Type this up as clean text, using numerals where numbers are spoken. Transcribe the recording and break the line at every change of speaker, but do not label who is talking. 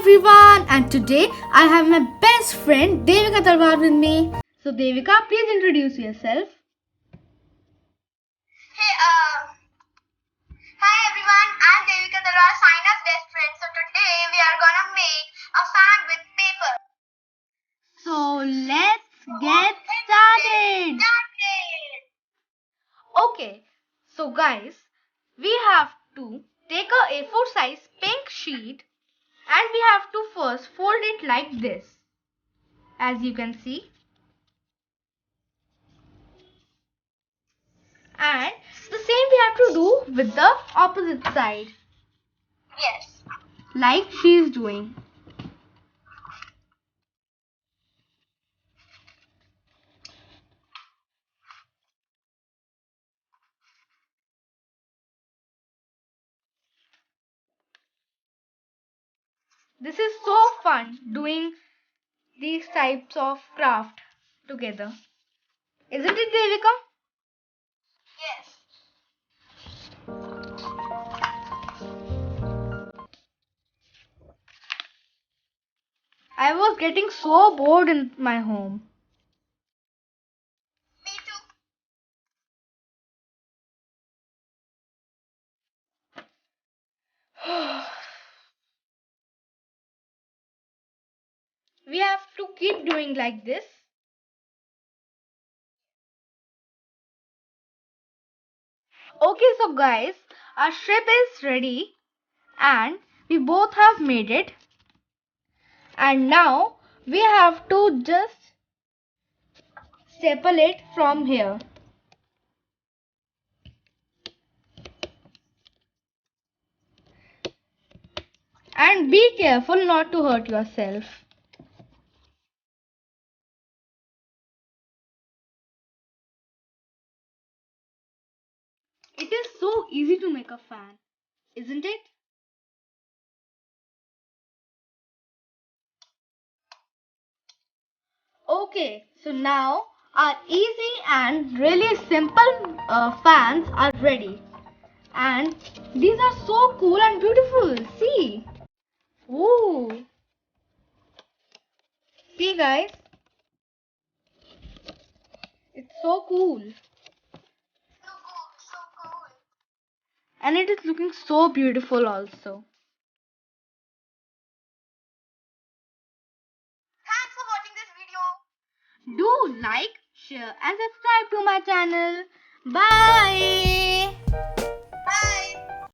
everyone, and today I have my best friend Devika with me. So Devika, please introduce yourself.
Hey, hi everyone, I'm Devika, Saina's best friend. So today we are gonna make a fan with paper.
So let's get started. Okay, so guys, we have to take a A4 size pink sheet and we have to first fold it like this, as you can see. And the same we have to do with the opposite side,
Yes.
like she is doing. This is so fun doing these types of craft together. Isn't it, Devika?
Yes.
I was getting so bored in my home.
Me too.
We have to keep doing like this. Okay, so guys, our strip is ready and we both have made it. And now we have to just staple it from here. And be careful not to hurt yourself. It is so easy to make a fan, isn't it? Okay, so now our easy and really simple fans are ready. And these are so cool and beautiful. See? Ooh. See guys? It's so cool.
So cool.
And it is looking so beautiful also.
Thanks for watching this video.
Do like, share and subscribe to my channel. Bye.
Bye.